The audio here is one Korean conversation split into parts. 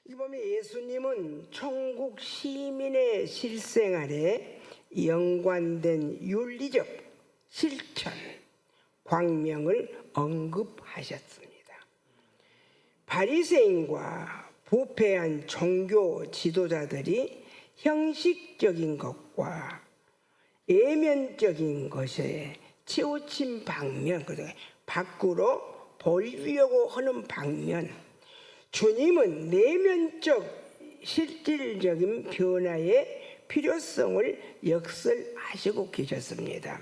이 보면 예수님은 천국 시민의 실생활에 연관된 윤리적 실천, 광명을 언급하셨습니다. 바리새인과 부패한 종교 지도자들이 형식적인 것과 예면적인 것에 치우친 방면, 밖으로 보이려고 하는 방면, 주님은 내면적 실질적인 변화의 필요성을 역설하시고 계셨습니다.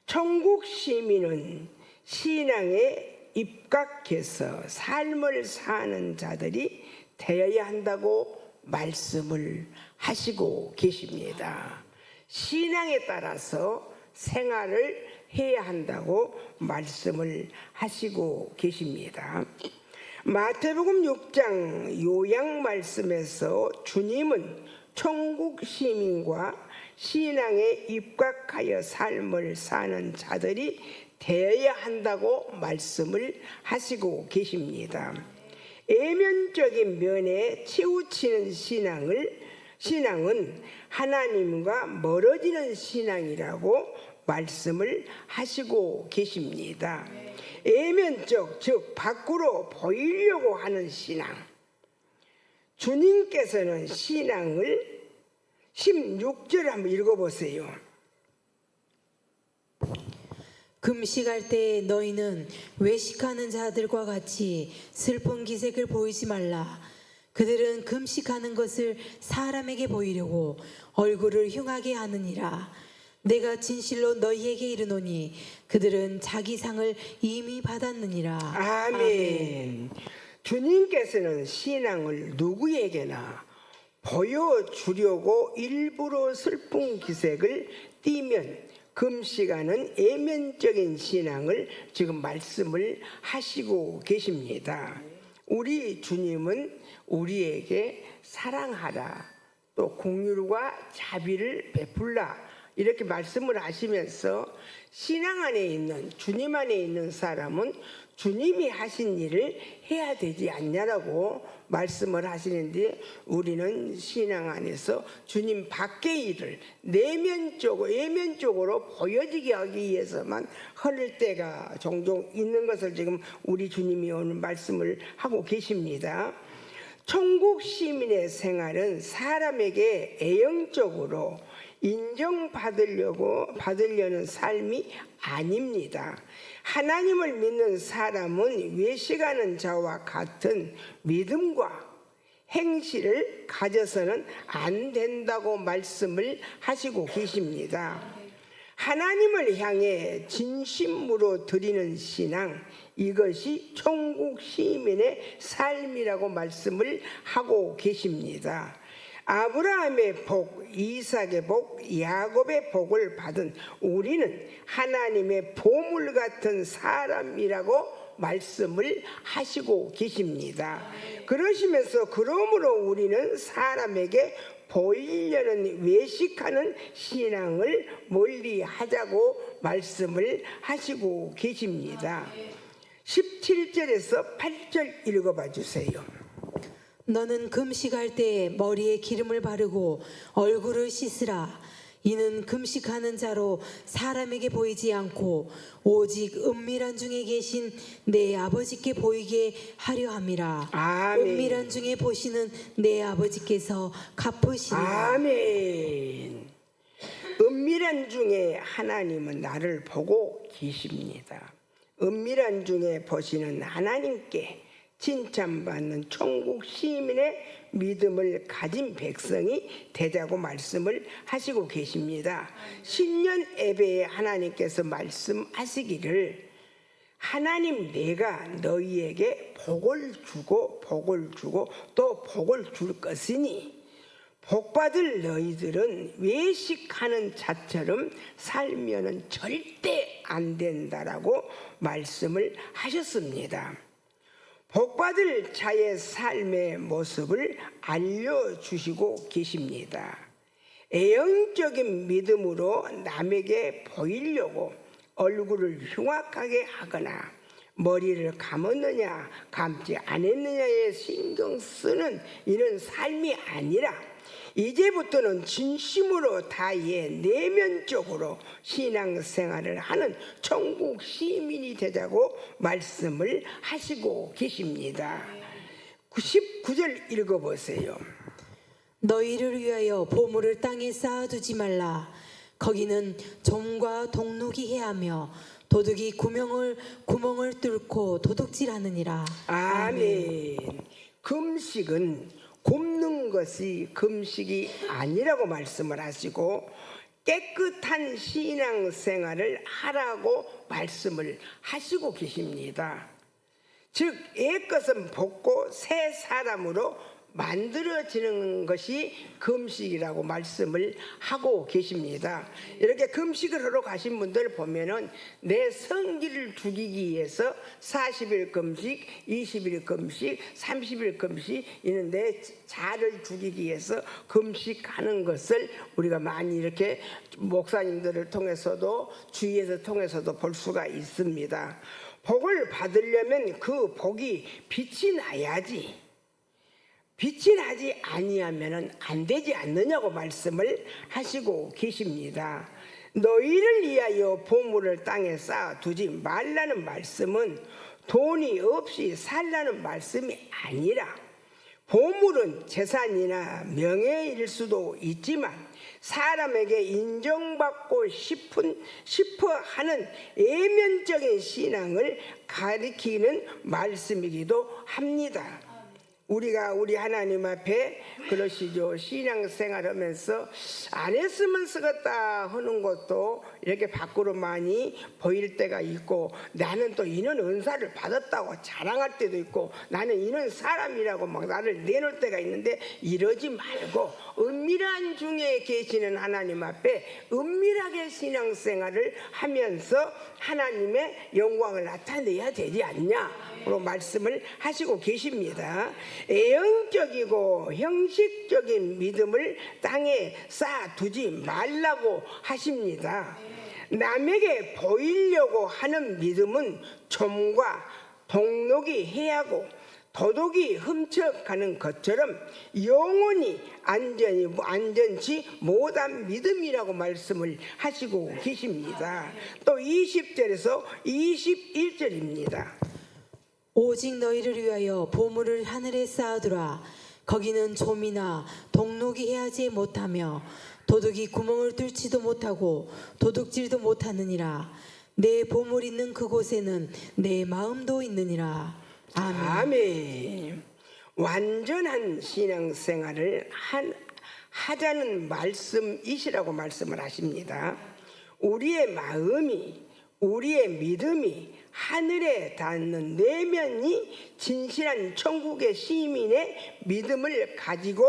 천국 시민은 신앙에 입각해서 삶을 사는 자들이 되어야 한다고 말씀을 하시고 계십니다. 신앙에 따라서 생활을 해야 한다고 말씀을 하시고 계십니다. 마태복음 6장 요약 말씀에서 주님은 천국 시민과 신앙에 입각하여 삶을 사는 자들이 되어야 한다고 말씀을 하시고 계십니다. 예면적인 면에 치우치는 신앙은 하나님과 멀어지는 신앙이라고 말씀을 하시고 계십니다. 예면적, 즉 밖으로 보이려고 하는 신앙. 주님께서는 신앙을 16절 한번 읽어보세요. 금식할 때 너희는 외식하는 자들과 같이 슬픈 기색을 보이지 말라. 그들은 금식하는 것을 사람에게 보이려고 얼굴을 흉하게 하느니라. 내가 진실로 너희에게 이르노니 그들은 자기 상을 이미 받았느니라. 아멘. 주님께서는 신앙을 누구에게나 보여주려고 일부러 슬픈 기색을 띠면 금식하는 예면적인 신앙을 지금 말씀을 하시고 계십니다. 우리 주님은 우리에게 사랑하라, 또 긍휼과 자비를 베풀라 이렇게 말씀을 하시면서 신앙 안에 있는, 주님 안에 있는 사람은 주님이 하신 일을 해야 되지 않냐라고 말씀을 하시는데, 우리는 신앙 안에서 주님 밖의 일을 내면적으로, 예면적으로 보여지게 하기 위해서만 흐를 때가 종종 있는 것을 지금 우리 주님이 오늘 말씀을 하고 계십니다. 천국 시민의 사람에게 애형적으로 인정받으려는 삶이 아닙니다. 하나님을 믿는 사람은 외식하는 자와 같은 믿음과 행실을 가져서는 안 된다고 말씀을 하시고 계십니다. 하나님을 향해 진심으로 드리는 신앙, 이것이 천국 시민의 삶이라고 말씀을 하고 계십니다. 아브라함의 복, 이삭의 복, 야곱의 복을 받은 우리는 하나님의 보물 같은 사람이라고 말씀을 하시고 계십니다. 그러시면서 그러므로 우리는 사람에게 보이려는 외식하는 신앙을 멀리 하자고 말씀을 하시고 계십니다. 17절에서 8절 읽어봐 주세요. 너는 금식할 때 머리에 기름을 바르고 얼굴을 씻으라. 이는 금식하는 자로 사람에게 보이지 않고 오직 은밀한 중에 계신 내 아버지께 보이게 하려 함이라. 아멘. 은밀한 중에 보시는 내 아버지께서 갚으시리라. 아멘. 은밀한 중에 하나님은 나를 보고 계십니다. 은밀한 중에 보시는 하나님께 칭찬받는 천국 시민의 믿음을 가진 백성이 되자고 말씀을 하시고 계십니다. 신년 예배에 하나님께서 말씀하시기를, 하나님 내가 너희에게 복을 주고 또 복을 줄 것이니 복받을 너희들은 외식하는 자처럼 살면은 절대 안 된다라고 말씀을 하셨습니다. 복받을 자의 삶의 모습을 알려주시고 계십니다. 애형적인 믿음으로 남에게 보이려고 얼굴을 흉악하게 하거나 머리를 감았느냐 감지 않았느냐에 신경 쓰는 이런 삶이 아니라 이제부터는 진심으로 다해 내면적으로 신앙생활을 하는 천국 시민이 되자고 말씀을 하시고 계십니다. 19절 읽어보세요. 너희를 위하여 보물을 땅에 쌓아두지 말라. 거기는 좀과 동록이 해하며 도둑이 구멍을 뚫고 도둑질하느니라. 아멘. 금식은 굽는 것이 금식이 아니라고 말씀을 하시고 깨끗한 신앙생활을 하라고 말씀을 하시고 계십니다. 즉 옛것은 벗고 새 사람으로 만들어지는 것이 금식이라고 말씀을 하고 계십니다. 이렇게 금식을 하러 가신 분들 보면은 내 성기를 죽이기 위해서 40일 금식, 20일 금식, 30일 금식 이는 내 자를 죽이기 위해서 금식하는 것을 우리가 많이 이렇게 목사님들을 통해서도 주위에서 통해서도 볼 수가 있습니다. 복을 받으려면 그 복이 빛이 나야지. 빛이 나지 아니하면 안 되지 않느냐고 말씀을 하시고 계십니다. 너희를 위하여 보물을 땅에 쌓아두지 말라는 말씀은 돈이 없이 살라는 말씀이 아니라 보물은 재산이나 명예일 수도 있지만 사람에게 인정받고 싶어 하는 외면적인 신앙을 가리키는 말씀이기도 합니다. 우리가 우리 하나님 앞에 그러시죠. 신앙생활 하면서 안 했으면 쓰겠다 하는 것도 이렇게 밖으로 많이 보일 때가 있고 나는 또 이런 은사를 받았다고 자랑할 때도 있고 나는 이런 사람이라고 막 나를 내놓을 때가 있는데 이러지 말고 은밀한 중에 계시는 하나님 앞에 은밀하게 신앙생활을 하면서 하나님의 영광을 나타내야 되지 않냐 로 말씀을 하시고 계십니다. 애형적이고 형식적인 믿음을 땅에 쌓아두지 말라고 하십니다. 남에게 보이려고 하는 믿음은 좀과 동록이 해하고 도둑이 훔쳐가는 것처럼 영원히 안전치 못한 믿음이라고 말씀을 하시고 계십니다. 또 20절에서 21절입니다. 오직 너희를 위하여 보물을 하늘에 쌓아두라. 거기는 좀이나 동록이 해하지 못하며 도둑이 구멍을 뚫지도 못하고 도둑질도 못하느니라. 내 보물 있는 그곳에는 내 마음도 있느니라. 아멘. 아멘. 완전한 신앙생활을 하자는 말씀이시라고 말씀을 하십니다. 우리의 마음이 우리의 믿음이 하늘에 닿는 내면이 진실한 천국의 시민의 믿음을 가지고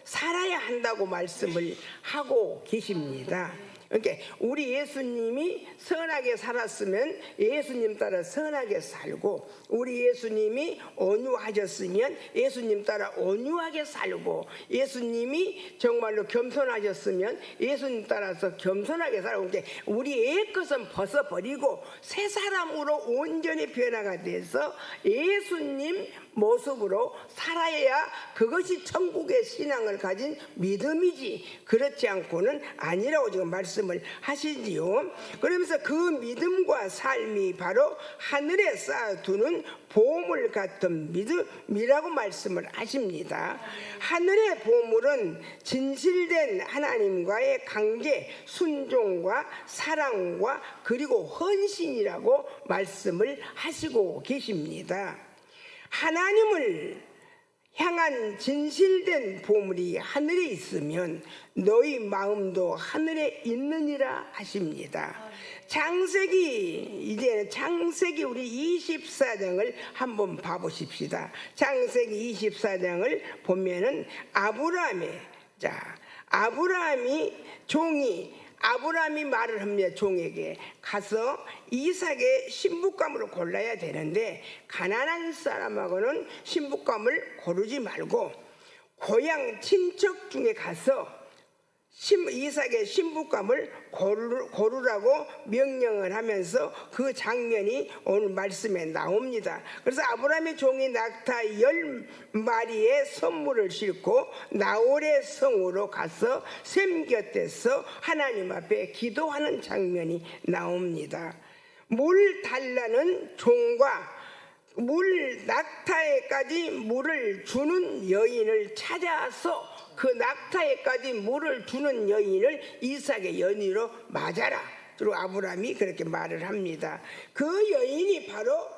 살아야 한다고 말씀을 하고 계십니다. 그러니까 우리 예수님이 선하게 살았으면 예수님 따라 선하게 살고 우리 예수님이 온유하셨으면 예수님 따라 온유하게 살고 예수님이 정말로 겸손하셨으면 예수님 따라서 겸손하게 살고 그러니까 우리 옛것은 벗어버리고 새 사람으로 온전히 변화가 돼서 예수님 모습으로 살아야 그것이 천국의 신앙을 가진 믿음이지 그렇지 않고는 아니라고 지금 말씀을 하시지요. 그러면서 그 믿음과 삶이 바로 하늘에 쌓아두는 보물 같은 믿음이라고 말씀을 하십니다. 하늘의 보물은 진실된 하나님과의 관계, 순종과 사랑과 그리고 헌신이라고 말씀을 하시고 계십니다. 하나님을 향한 진실된 보물이 하늘에 있으면 너희 마음도 하늘에 있느니라 하십니다. 이제는 창세기 우리 24장을 한번 봐보십시다. 창세기 24장을 보면은 아브라함이 말을 합니다. 종에게 가서 이삭의 신부감으로 골라야 되는데 가나안 사람하고는 신부감을 고르지 말고 고향 친척 중에 가서 이삭의 신부감을 고르라고 명령을 하면서 그 장면이 오늘 말씀에 나옵니다. 그래서 아브라함의 종이 낙타 10마리의 선물을 싣고 나홀의 성으로 가서 셈 곁에서 하나님 앞에 기도하는 장면이 나옵니다. 물 달라는 종과 낙타에까지 물을 주는 여인을 찾아서 그 낙타에까지 물을 주는 여인을 이삭의 연인으로 맞아라. 그리고 아브라함이 그렇게 말을 합니다. 그 여인이 바로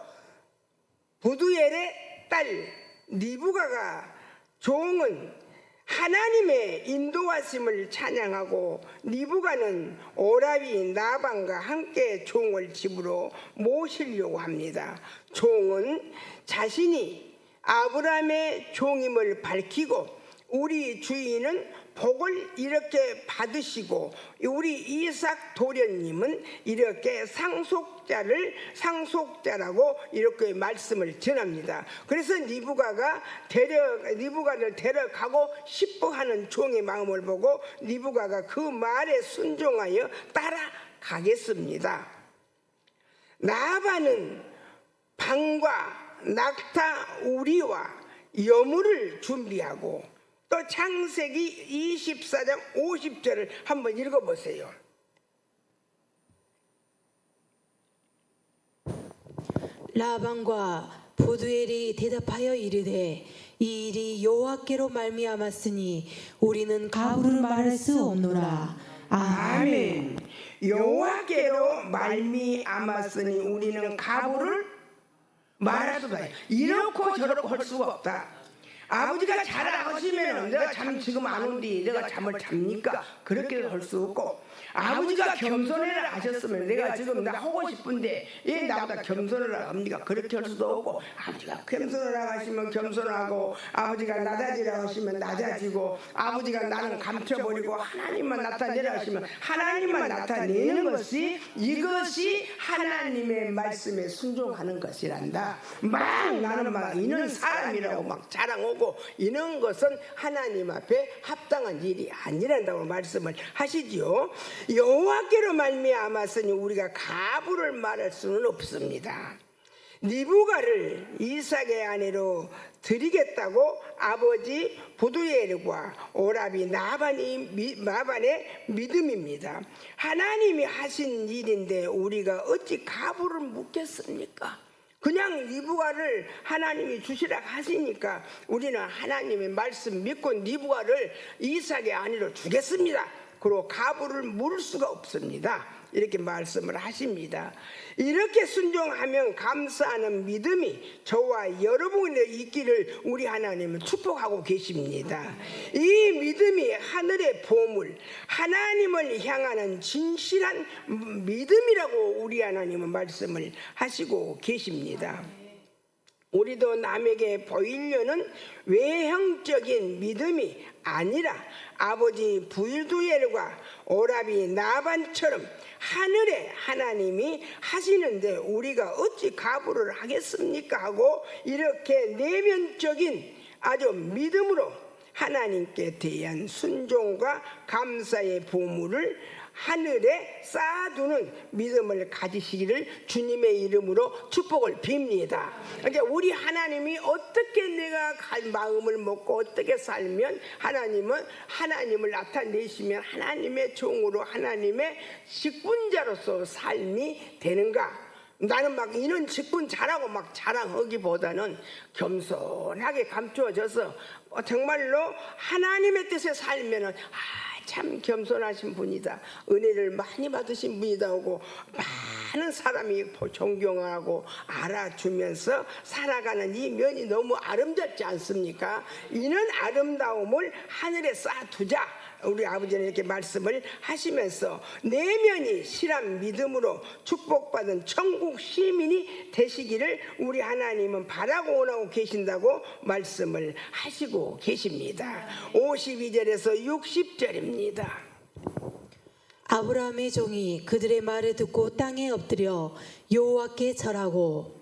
부두엘의 딸 리브가가 종은 하나님의 인도하심을 찬양하고 리브가는 오라비 나방과 함께 종을 집으로 모시려고 합니다. 종은 자신이 아브라함의 종임을 밝히고 우리 주인은 복을 이렇게 받으시고 우리 이삭 도련님은 이렇게 상속자라고 이렇게 말씀을 전합니다. 그래서 리브가를 데려가고 싶어 하는 종의 마음을 보고 리브가가 그 말에 순종하여 따라가겠습니다. 라반은 방과 낙타 우리와 여물을 준비하고 또 창세기 24장 50절을 한번 읽어보세요. 라반과 부두엘이 대답하여 이르되 이 일이 여호와께로 말미암았으니 우리는 가부를 말할 수 없노라. 아멘. 여호와께로 말미암았으니 우리는 가부를 말할 수 없다. 이렇고 저렇고 할 수가 없다. 아버지가 자라하시면 내가 잠 지금 안 온디 내가 잠을 잡니까? 그렇게도 할 수 없고 아버지가 겸손해라 하셨으면 내가 지금 나 하고 싶은데 얘 나보다 겸손해라 합니까? 그렇게 할 수도 없고 아버지가 겸손하라 하시면 겸손하고 아버지가 낮아지라 하시면 낮아지고 아버지가 나는 감춰버리고 하나님만 나타내라 하시면 하나님만 나타내는 것이 이것이 하나님의 말씀에 순종하는 것이란다. 막 나는 막 이런 사람이라고 막 자랑하고 이런 것은 하나님 앞에 합당한 일이 아니란다고 말씀을 하시지요. 여호와께로 말미암았으니 우리가 가부를 말할 수는 없습니다. 리브가를 이삭의 아내로 드리겠다고 아버지 부두엘과 오라비 나반의 믿음입니다. 하나님이 하신 일인데 우리가 어찌 가부를 묻겠습니까? 그냥 리브가를 하나님이 주시라 하시니까 우리는 하나님의 말씀 믿고 리브가를 이삭의 아내로 주겠습니다. 그리고 가부를 물을 수가 없습니다. 이렇게 말씀을 하십니다. 이렇게 순종하면 감사하는 믿음이 저와 여러분에 있기를 우리 하나님은 축복하고 계십니다. 이 믿음이 하늘의 보물, 하나님을 향하는 진실한 믿음이라고 우리 하나님은 말씀을 하시고 계십니다. 우리도 남에게 보이려는 외형적인 믿음이 아니라 아버지 부두엘과 오라비 나반처럼 하늘에 하나님이 하시는데 우리가 어찌 가부를 하겠습니까? 하고 이렇게 내면적인 아주 믿음으로 하나님께 대한 순종과 감사의 보물을 하늘에 쌓아두는 믿음을 가지시기를 주님의 이름으로 축복을 빕니다. 그러니까 우리 하나님이 어떻게 내가 마음을 먹고 어떻게 살면 하나님은 하나님을 나타내시면 하나님의 종으로 하나님의 직분자로서 삶이 되는가? 나는 막 이런 직분 잘하고 막 자랑하기보다는 겸손하게 감추어져서 정말로 하나님의 뜻에 살면은 참 겸손하신 분이다. 은혜를 많이 받으신 분이다 하고 많은 사람이 존경하고 알아주면서 살아가는 이 면이 너무 아름답지 않습니까? 이런 아름다움을 하늘에 쌓아두자. 우리 아버지는 이렇게 말씀을 하시면서 내면이 실한 믿음으로 축복받은 천국 시민이 되시기를 우리 하나님은 바라고 원하고 계신다고 말씀을 하시고 계십니다. 52절에서 60절입니다. 아브라함의 종이 그들의 말을 듣고 땅에 엎드려 여호와께 절하고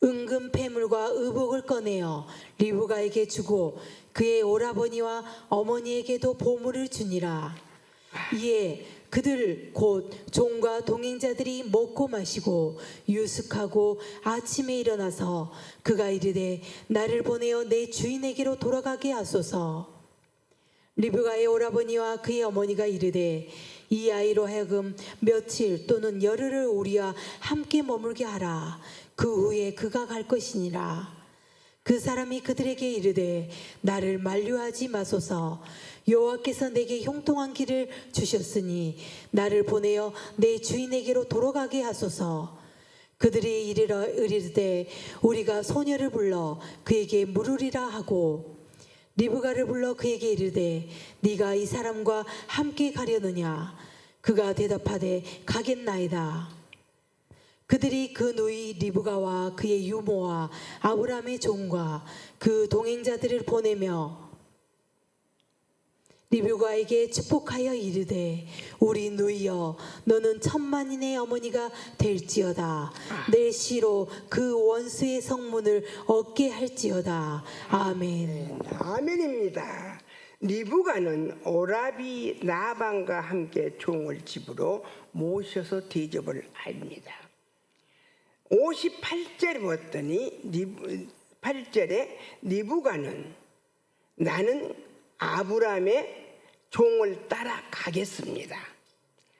은금 패물과 의복을 꺼내어 리브가에게 주고 그의 오라버니와 어머니에게도 보물을 주니라. 이에 그들 곧 종과 동행자들이 먹고 마시고 유숙하고 아침에 일어나서 그가 이르되 나를 보내어 내 주인에게로 돌아가게 하소서. 리브가의 오라버니와 그의 어머니가 이르되 이 아이로 하여금 며칠 또는 열흘을 우리와 함께 머물게 하라. 그 후에 그가 갈 것이니라. 그 사람이 그들에게 이르되 나를 만류하지 마소서. 여호와께서 내게 형통한 길을 주셨으니 나를 보내어 내 주인에게로 돌아가게 하소서. 그들이 이르되 우리가 소녀를 불러 그에게 물으리라 하고 리브가를 불러 그에게 이르되 네가 이 사람과 함께 가려느냐. 그가 대답하되 가겠나이다. 그들이 그 누이 리브가와 그의 유모와 아브라함의 종과 그 동행자들을 보내며 리브가에게 축복하여 이르되 우리 누이여 너는 천만인의 어머니가 될지어다. 내 시로 그 원수의 성문을 얻게 할지어다. 아멘. 아멘입니다. 리브가는 오라비 나방과 함께 종을 집으로 모셔서 대접을 합니다. 58절에 보았더니 8절에 리브가는 나는 아브라함의 종을 따라 가겠습니다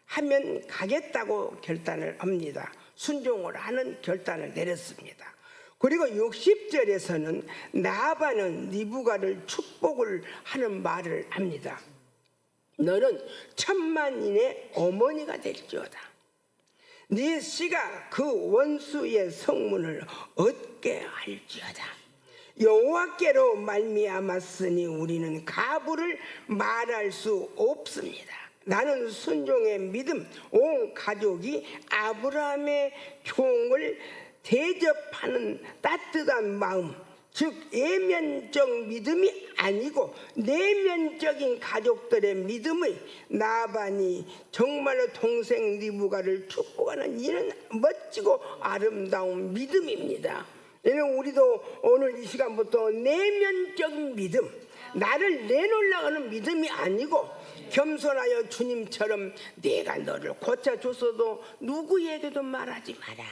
하면 가겠다고 결단을 합니다. 순종을 하는 결단을 내렸습니다. 그리고 60절에서는 나반은 리브가를 축복을 하는 말을 합니다. 너는 천만인의 어머니가 될지어다. 네 씨가 그 원수의 성문을 얻게 할지어다. 여호와께로 말미암았으니 우리는 가부를 말할 수 없습니다. 나는 순종의 믿음, 온 가족이 아브라함의 종을 대접하는 따뜻한 마음, 즉 예면적 믿음이 아니고 내면적인 가족들의 믿음의 나반이 정말로 동생 리브가를 축복하는 이는 멋지고 아름다운 믿음입니다. 이는 우리도 오늘 이 시간부터 내면적인 믿음, 나를 내놓으려고 하는 믿음이 아니고 겸손하여 주님처럼 내가 너를 고쳐줬어도 누구에게도 말하지 마라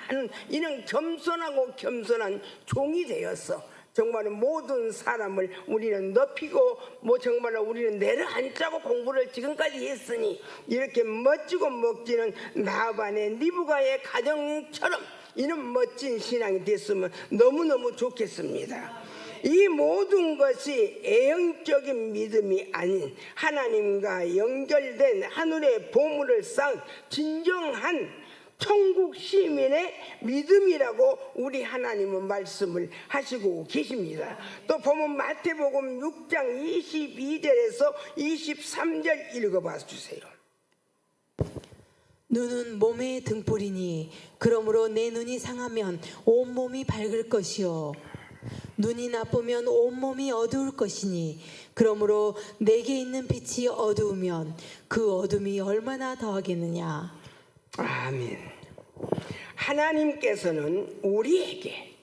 하는 이런 겸손하고 겸손한 종이 되어서 정말 모든 사람을 우리는 높이고 정말로 우리는 내려앉자고 공부를 지금까지 했으니 이렇게 멋지고 멋지는 나반의 리브가의 가정처럼 이런 멋진 신앙이 됐으면 너무너무 좋겠습니다. 이 모든 것이 애형적인 믿음이 아닌 하나님과 연결된 하늘의 보물을 쌓은 진정한 천국 시민의 믿음이라고 우리 하나님은 말씀을 하시고 계십니다. 또 보면 마태복음 6장 22절에서 23절 읽어봐 주세요. 눈은 몸의 등불이니 그러므로 내 눈이 상하면 온몸이 밝을 것이요 눈이 나쁘면 온몸이 어두울 것이니 그러므로 내게 있는 빛이 어두우면 그 어둠이 얼마나 더하겠느냐. 아멘. 하나님께서는 우리에게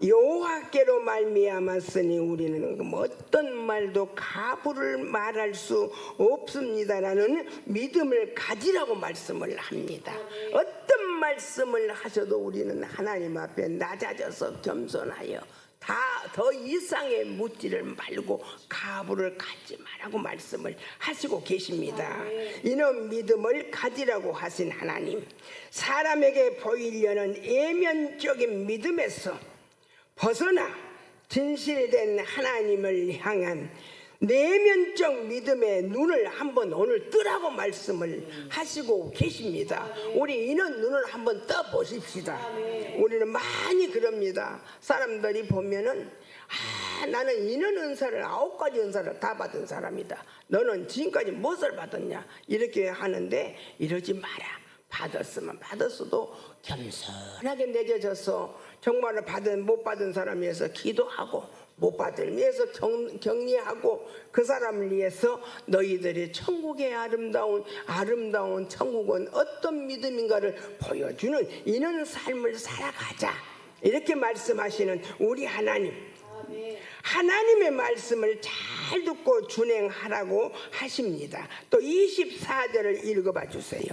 여호와께로 말미암았으니 우리는 어떤 말도 가부를 말할 수 없습니다라는 믿음을 가지라고 말씀을 합니다. 어떤 말씀을 하셔도 우리는 하나님 앞에 낮아져서 겸손하여 더 이상의 묻지를 말고 가부를 갖지 말라고 말씀을 하시고 계십니다. 이런 믿음을 가지라고 하신 하나님, 사람에게 보이려는 예면적인 믿음에서 벗어나 진실된 하나님을 향한 내면적 믿음의 눈을 한번 오늘 뜨라고 말씀을 하시고 계십니다. 우리 이런 눈을 한번 떠보십시다. 우리는 많이 그럽니다. 사람들이 보면은 나는 이런 은사를 9가지 은사를 다 받은 사람이다. 너는 지금까지 무엇을 받았냐? 이렇게 하는데 이러지 마라. 받았으면 받았어도 겸손하게 내려져서 정말로 못 받은 사람 위해서 기도하고 못 받을 위해서 격려하고 그 사람을 위해서 너희들의 천국의 아름다운 천국은 어떤 믿음인가를 보여주는 이런 삶을 살아가자. 이렇게 말씀하시는 우리 하나님. 하나님의 말씀을 잘 듣고 준행하라고 하십니다. 또 24절을 읽어봐 주세요.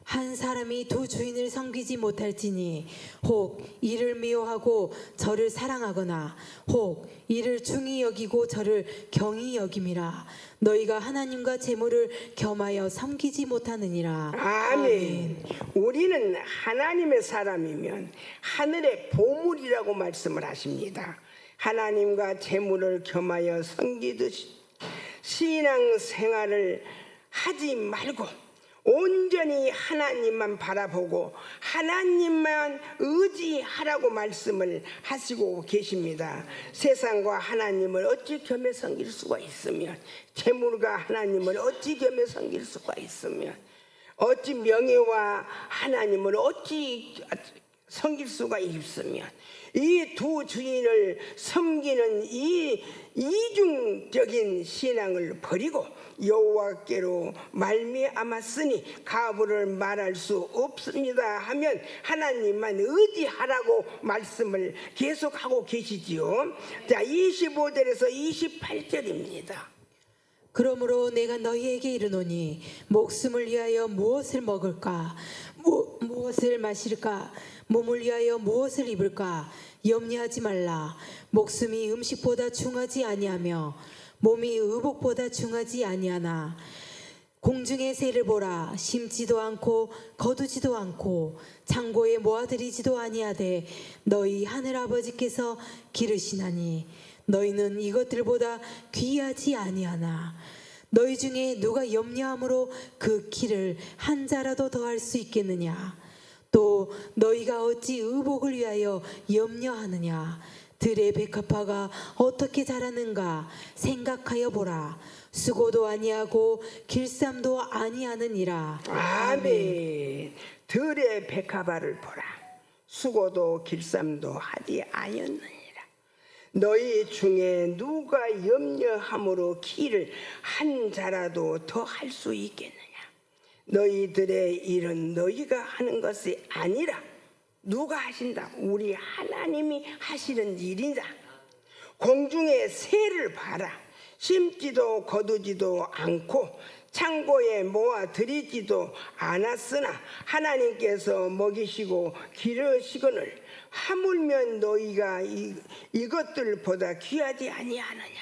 한 사람이 두 주인을 섬기지 못할지니 혹 이를 미워하고 저를 사랑하거나 혹 이를 중히 여기고 저를 경히 여김이라. 너희가 하나님과 재물을 겸하여 섬기지 못하느니라. 아멘. 우리는 하나님의 사람이면 하늘의 보물이라고 말씀을 하십니다. 하나님과 재물을 겸하여 섬기듯이 신앙 생활을 하지 말고 온전히 하나님만 바라보고 하나님만 의지하라고 말씀을 하시고 계십니다. 세상과 하나님을 어찌 겸해 섬길 수가 있으며 재물과 하나님을 어찌 겸해 섬길 수가 있으며 어찌 명예와 하나님을 어찌 섬길 수가 있으며 이 두 주인을 섬기는 이 이중적인 신앙을 버리고 여호와께로 말미암았으니 가부를 말할 수 없습니다 하면 하나님만 의지하라고 말씀을 계속하고 계시지요. 자, 25절에서 28절입니다. 그러므로 내가 너희에게 이르노니 목숨을 위하여 무엇을 먹을까 무엇을 마실까 몸을 위하여 무엇을 입을까 염려하지 말라. 목숨이 음식보다 중하지 아니하며 몸이 의복보다 중하지 아니하나. 공중의 새를 보라. 심지도 않고 거두지도 않고 창고에 모아들이지도 아니하되 너희 하늘 아버지께서 기르시나니 너희는 이것들보다 귀하지 아니하나. 너희 중에 누가 염려함으로 그 키를 한 자라도 더할 수 있겠느냐. 또 너희가 어찌 의복을 위하여 염려하느냐. 들의 백합화가 어떻게 자라는가 생각하여 보라. 수고도 아니하고 길쌈도 아니하느니라. 아멘. 들의 백합화를 보라. 수고도 길쌈도 하지 아니하느니라. 너희 중에 누가 염려함으로 키를 한 자라도 더 할 수 있겠느냐. 너희들의 일은 너희가 하는 것이 아니라 누가 하신다? 우리 하나님이 하시는 일이다. 공중의 새를 봐라. 심지도 거두지도 않고 창고에 모아 들이지도 않았으나 하나님께서 먹이시고 기르시거늘 하물며 너희가 이것들보다 귀하지 아니하느냐.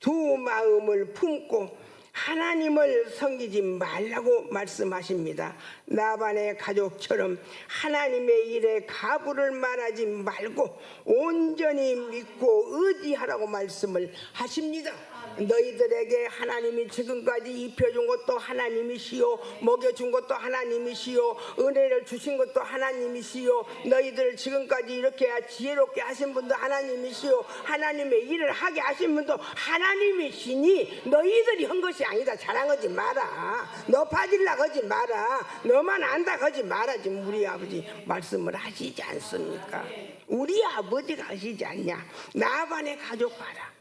두 마음을 품고 하나님을 섬기지 말라고 말씀하십니다. 나반의 가족처럼 하나님의 일에 가부를 말하지 말고 온전히 믿고 의지하라고 말씀을 하십니다. 너희들에게 하나님이 지금까지 입혀준 것도 하나님이시요 먹여준 것도 하나님이시요 은혜를 주신 것도 하나님이시요 너희들을 지금까지 이렇게 지혜롭게 하신 분도 하나님이시요 하나님의 일을 하게 하신 분도 하나님이시니 너희들이 한 것이 아니다. 자랑하지 마라. 너 빠질라 하지 마라. 너만 안다 하지 마라. 지금 우리 아버지 말씀을 하시지 않습니까? 우리 아버지가 하시지 않냐. 나반의 가족 봐라.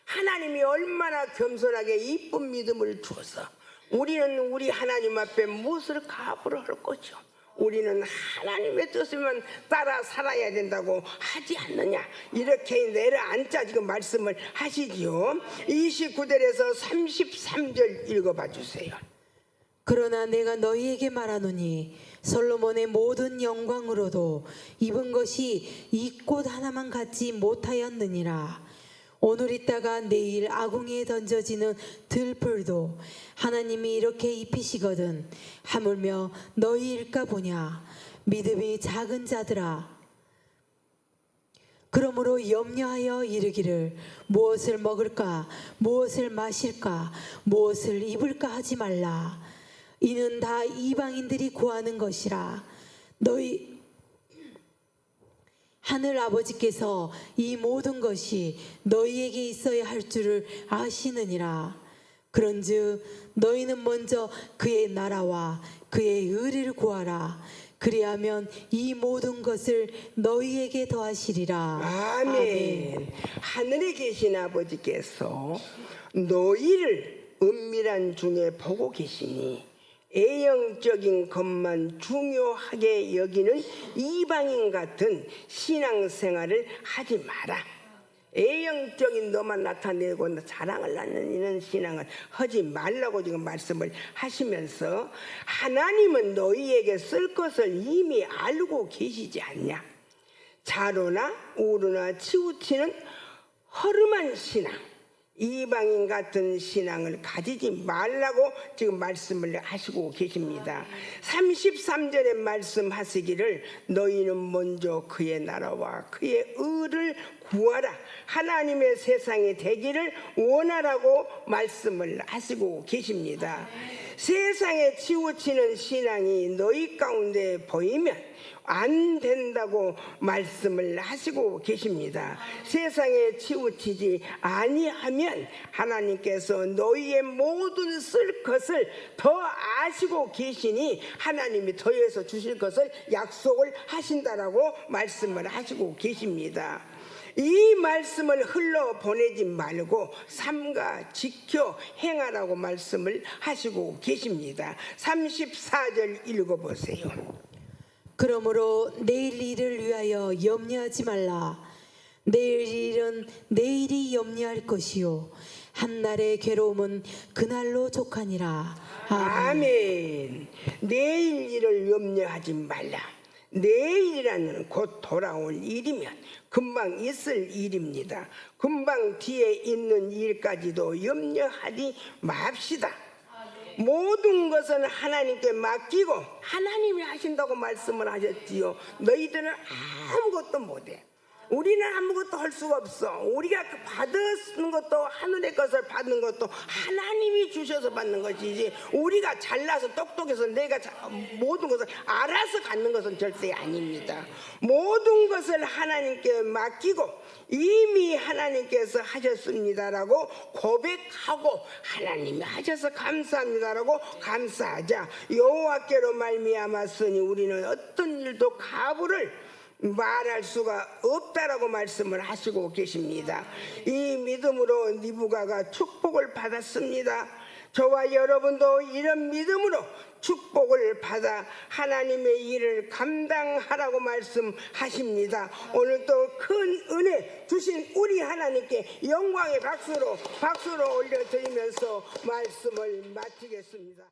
하나님이 얼마나 겸손하게 이쁜 믿음을 주어서 우리는 우리 하나님 앞에 무엇을 가부를 할 거죠. 우리는 하나님의 뜻이면 따라 살아야 된다고 하지 않느냐. 이렇게 내려앉자 지금 말씀을 하시지요. 29절에서 33절 읽어봐 주세요. 그러나 내가 너희에게 말하노니 솔로몬의 모든 영광으로도 입은 것이 이 꽃 하나만 갖지 못하였느니라. 오늘 있다가 내일 아궁이에 던져지는 들풀도 하나님이 이렇게 입히시거든 하물며 너희일까 보냐. 믿음이 작은 자들아. 그러므로 염려하여 이르기를 무엇을 먹을까 무엇을 마실까 무엇을 입을까 하지 말라. 이는 다 이방인들이 구하는 것이라. 너희 하늘 아버지께서 이 모든 것이 너희에게 있어야 할 줄을 아시느니라. 그런즉 너희는 먼저 그의 나라와 그의 의를 구하라. 그리하면 이 모든 것을 너희에게 더하시리라. 아멘. 아멘. 하늘에 계신 아버지께서 너희를 은밀한 중에 보고 계시니 애형적인 것만 중요하게 여기는 이방인 같은 신앙생활을 하지 마라. 애형적인 너만 나타내고 자랑을 하는 이런 신앙을 하지 말라고 지금 말씀을 하시면서, 하나님은 너희에게 쓸 것을 이미 알고 계시지 않냐. 자로나 우르나 치우치는 허름한 신앙, 이방인 같은 신앙을 가지지 말라고 지금 말씀을 하시고 계십니다. 33절에 말씀하시기를 너희는 먼저 그의 나라와 그의 의를 구하라, 하나님의 세상이 되기를 원하라고 말씀을 하시고 계십니다. 세상에 치우치는 신앙이 너희 가운데 보이면 안 된다고 말씀을 하시고 계십니다. 세상에 치우치지 아니하면 하나님께서 너희의 모든 쓸 것을 더 아시고 계시니 하나님이 더해서 주실 것을 약속을 하신다라고 말씀을 하시고 계십니다. 이 말씀을 흘러보내지 말고 삼가 지켜 행하라고 말씀을 하시고 계십니다. 34절 읽어보세요. 그러므로 내일 일을 위하여 염려하지 말라. 내일 일은 내일이 염려할 것이요 한날의 괴로움은 그날로 족하니라. 아멘. 내일 일을 염려하지 말라. 내일이라는 곧 돌아올 일이면 금방 있을 일입니다. 금방 뒤에 있는 일까지도 염려하지 맙시다. 모든 것은 하나님께 맡기고 하나님이 하신다고 말씀을 하셨지요. 너희들은 아무것도 못해. 우리는 아무것도 할 수가 없어. 우리가 받는 것도, 하늘의 것을 받는 것도 하나님이 주셔서 받는 것이지, 우리가 잘나서 똑똑해서 내가 모든 것을 알아서 갖는 것은 절대 아닙니다. 모든 것을 하나님께 맡기고 이미 하나님께서 하셨습니다라고 고백하고, 하나님이 하셔서 감사합니다라고 감사하자. 여호와께로 말미암았으니 우리는 어떤 일도 가부를 말할 수가 없다라고 말씀을 하시고 계십니다. 이 믿음으로 니부가가 축복을 받았습니다. 저와 여러분도 이런 믿음으로 축복을 받아 하나님의 일을 감당하라고 말씀하십니다. 오늘도 큰 은혜 주신 우리 하나님께 영광의 박수로 올려드리면서 말씀을 마치겠습니다.